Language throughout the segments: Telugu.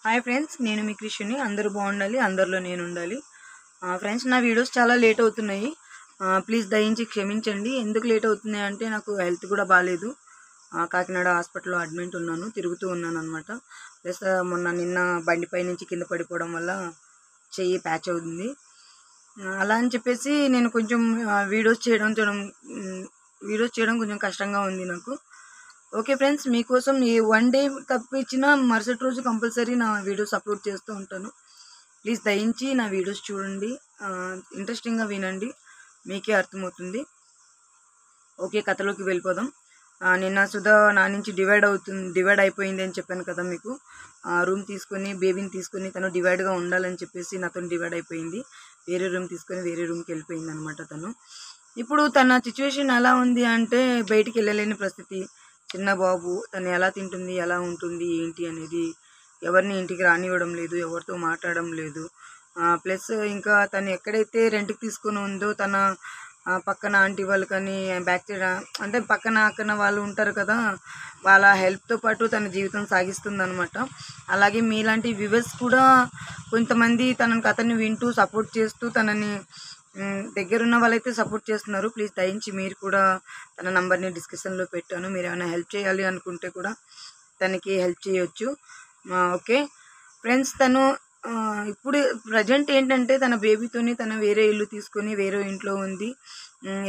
హాయ్ ఫ్రెండ్స్, నేను మీ కృష్ణని. అందరూ బాగుండాలి, అందరిలో నేను ఉండాలి. ఫ్రెండ్స్, నా వీడియోస్ చాలా లేట్ అవుతున్నాయి. ప్లీజ్ దయించి క్షమించండి. ఎందుకు లేట్ అవుతున్నాయి అంటే నాకు హెల్త్ కూడా బాగాలేదు. కాకినాడ హాస్పిటల్లో అడ్మిట్ ఉన్నాను, తిరుగుతూ ఉన్నాను అనమాట. ప్లస్ నిన్న బండిపై నుంచి కింద పడిపోవడం వల్ల చెయ్యి ప్యాచ్ అవుతుంది. అలా అని చెప్పేసి నేను కొంచెం వీడియోస్ చేయడం కొంచెం కష్టంగా ఉంది నాకు. ఓకే ఫ్రెండ్స్, మీకోసం ఈ వన్ డే తప్పించిన మరుసటి రోజు కంపల్సరీ నా వీడియోస్ అప్లోడ్ చేస్తూ ఉంటాను. ప్లీజ్ దయించి నా వీడియోస్ చూడండి, ఇంట్రెస్టింగ్గా వినండి, మీకే అర్థమవుతుంది. ఓకే, కథలోకి వెళ్ళిపోదాం. నిన్న సుధా నా నుంచి డివైడ్ అయిపోయింది అని చెప్పాను కదా మీకు. రూమ్ తీసుకొని బేబీని తీసుకొని తను డివైడ్గా ఉండాలని చెప్పేసి నాతో డివైడ్ అయిపోయింది. వేరే రూమ్ తీసుకొని వేరే రూమ్కి వెళ్ళిపోయింది అనమాట తను. ఇప్పుడు తన సిచ్యువేషన్ ఎలా ఉంది అంటే బయటికి వెళ్ళలేని పరిస్థితి. చిన్న బాబు, తను ఎలా తింటుంది, ఎలా ఉంటుంది, ఏంటి అనేది ఎవరిని ఇంటికి రానివ్వడం లేదు, ఎవరితో మాట్లాడడం లేదు. ప్లస్ ఇంకా తను ఎక్కడైతే రెంట్కి తీసుకుని ఉందో తన పక్కన ఆంటీ వాళ్ళు కానీ బ్యాక్ సైడ్ అంటే పక్కన అక్కన వాళ్ళు ఉంటారు కదా, వాళ్ళ హెల్ప్తో పాటు తన జీవితం సాగిస్తుంది అనమాట. అలాగే మీలాంటి వ్యూవర్స్ కూడా కొంతమంది కథని వింటూ సపోర్ట్ చేస్తూ తనని దగ్గరున్న వాళ్ళైతే సపోర్ట్ చేస్తున్నారు. ప్లీజ్ దయించి మీరు కూడా తన నంబర్ని డిస్క్రిప్షన్లో పెట్టాను. మీరు ఏమైనా హెల్ప్ చేయాలి అనుకుంటే కూడా తనకి హెల్ప్ చేయొచ్చు. ఓకే ఫ్రెండ్స్, తను ఇప్పుడు ప్రజెంట్ ఏంటంటే తన బేబీతోని తన వేరే ఇల్లు తీసుకొని వేరే ఇంట్లో ఉంది.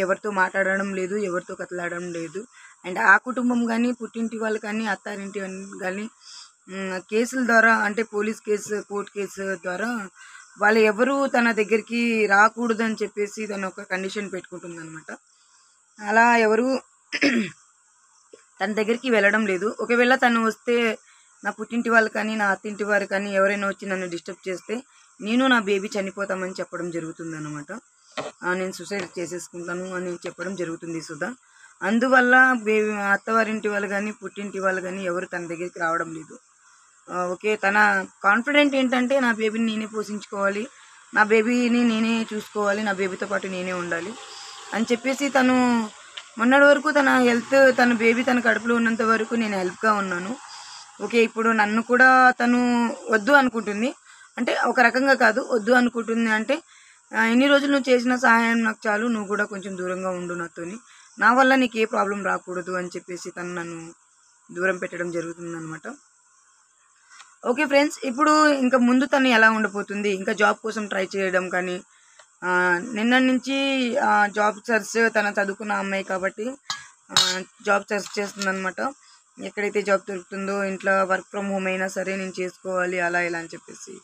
ఎవరితో మాట్లాడడం లేదు, ఎవరితో కథలాడడం లేదు. అండ్ ఆ కుటుంబం కానీ, పుట్టింటి వాళ్ళు కానీ, అత్తారింటి కానీ కేసుల ద్వారా అంటే పోలీస్ కేసు, కోర్టు కేసు ద్వారా వాళ్ళు ఎవరు తన దగ్గరికి రాకూడదని చెప్పేసి తను ఒక కండిషన్ పెట్టుకుంటుంది అనమాట. అలా ఎవరు తన దగ్గరికి వెళ్ళడం లేదు. ఒకవేళ తను వస్తే నా పుట్టింటి వాళ్ళు కానీ, నా అత్తింటి వారు కానీ ఎవరైనా వచ్చి నన్ను డిస్టర్బ్ చేస్తే నేను నా బేబీ చనిపోతామని చెప్పడం జరుగుతుంది అనమాట. నేను సూసైడ్ చేసేసుకుంటాను అని చెప్పడం జరుగుతుంది సుధా. అందువల్ల అత్తవారింటి వాళ్ళు కానీ, పుట్టింటి వాళ్ళు కానీ ఎవరు తన దగ్గరికి రావడం లేదు. ఓకే, తన కాన్ఫిడెంట్ ఏంటంటే నా బేబీని నేనే పోషించుకోవాలి, నా బేబీని నేనే చూసుకోవాలి, నా బేబీతో పాటు నేనే ఉండాలి అని చెప్పేసి తను మొన్నటి వరకు తన హెల్త్, తన బేబీ తన కడుపులో ఉన్నంత వరకు నేను హెల్ప్గా ఉన్నాను. ఓకే, ఇప్పుడు నన్ను కూడా తను వద్దు అనుకుంటుంది. అంటే ఒక రకంగా కాదు, వద్దు అనుకుంటుంది అంటే ఎన్ని రోజులు నువ్వు చేసిన సహాయం నాకు చాలు, నువ్వు కూడా కొంచెం దూరంగా ఉండు నాతోని, నా వల్ల నీకు ఏ ప్రాబ్లం రాకూడదు అని చెప్పేసి తను నన్ను దూరం పెట్టడం జరుగుతుంది అనమాట. ఓకే ఫ్రెండ్స్, ఇప్పుడు ఇంకా ముందు తను ఎలా ఉండబోతుంది, ఇంకా జాబ్ కోసం ట్రై చేయడం కానీ, నిన్న నుంచి జాబ్ సర్చ్, తన చదువుకున్న అమ్మాయి కాబట్టి జాబ్ సర్చ్ చేస్తుంది అనమాట. ఎక్కడైతే జాబ్ దొరుకుతుందో ఇంట్లో వర్క్ ఫ్రమ్ హోమ్ అయినా సరే నేను చేసుకోవాలి అలా ఇలా అని చెప్పేసి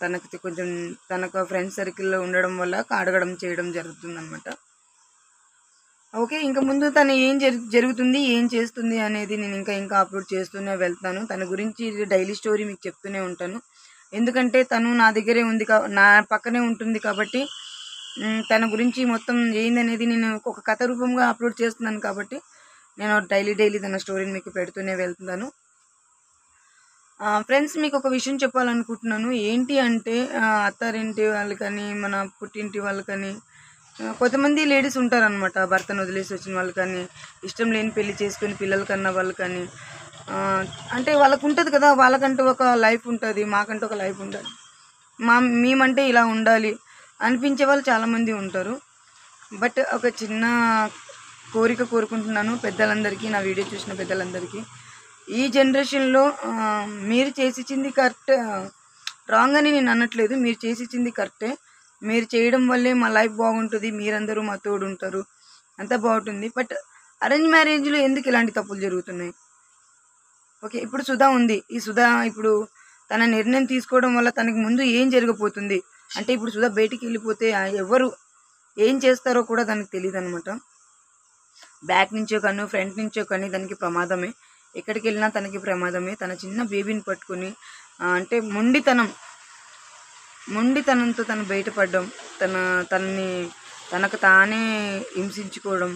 తనకి కొంచెం తనకు ఫ్రెండ్ సర్కిల్లో ఉండడం వల్ల అడగడం చేయడం జరుగుతుంది అనమాట. ఓకే, ఇంకా ముందు తను ఏం జరుగుతుంది, ఏం చేస్తుంది అనేది నేను ఇంకా అప్లోడ్ చేస్తూనే వెళ్తాను. తన గురించి డైలీ స్టోరీ మీకు చెప్తూనే ఉంటాను. ఎందుకంటే తను నా దగ్గరే ఉంది, నా పక్కనే ఉంటుంది కాబట్టి తన గురించి మొత్తం ఏందనేది నేను ఒక కథ రూపంగా అప్లోడ్ చేస్తున్నాను కాబట్టి నేను డైలీ తన స్టోరీని మీకు పెడుతూనే వెళ్తున్నాను. ఫ్రెండ్స్, మీకు ఒక విషయం చెప్పాలనుకుంటున్నాను. ఏంటి అంటే అత్తారింటి వాళ్ళు కానీ, మన పుట్టింటి వాళ్ళు కానీ, కొంతమంది లేడీస్ ఉంటారనమాట, భర్తను వదిలేసి వచ్చిన వాళ్ళు కానీ, ఇష్టం లేని పెళ్లి చేసుకొని పిల్లలు కన్న వాళ్ళు కానీ, అంటే వాళ్ళకు ఉంటుంది కదా, వాళ్ళకంటూ ఒక లైఫ్ ఉంటుంది, మాకంటూ ఒక లైఫ్ ఉంటుంది, మేమంటే ఇలా ఉండాలి అనిపించే వాళ్ళు చాలామంది ఉంటారు. బట్ ఒక చిన్న కోరుకుంటున్నాను పెద్దలందరికీ, నా వీడియో చూసిన పెద్దలందరికీ, ఈ జనరేషన్లో మీరు చేసిచ్చింది కరెక్ట్, రాంగ్ అని నేను అనట్లేదు, మీరు చేసిచ్చింది కరెక్టే, మీరు చేయడం వల్లే మా లైఫ్ బాగుంటుంది, మీరందరూ మా తోడు ఉంటారు, అంతా బాగుంటుంది. బట్ అరేంజ్ మ్యారేజ్లో ఎందుకు ఇలాంటి తప్పులు జరుగుతున్నాయి? ఓకే, ఇప్పుడు సుధా ఉంది, ఈ సుధా ఇప్పుడు తన నిర్ణయం తీసుకోవడం వల్ల తనకి ముందు ఏం జరగబోతుంది అంటే, ఇప్పుడు సుధా బయటికి వెళ్ళిపోతే ఎవరు ఏం చేస్తారో కూడా తనకు తెలియదు అనమాట. బ్యాక్ నుంచో కానీ ఫ్రంట్ నుంచో కానీ తనకి ప్రమాదమే, ఎక్కడికి వెళ్ళినా తనకి ప్రమాదమే. తన చిన్న బేబీని పట్టుకుని అంటే మొండితనంతో తను బయటపడడం, తనని తనకు తానే హింసించుకోవడం,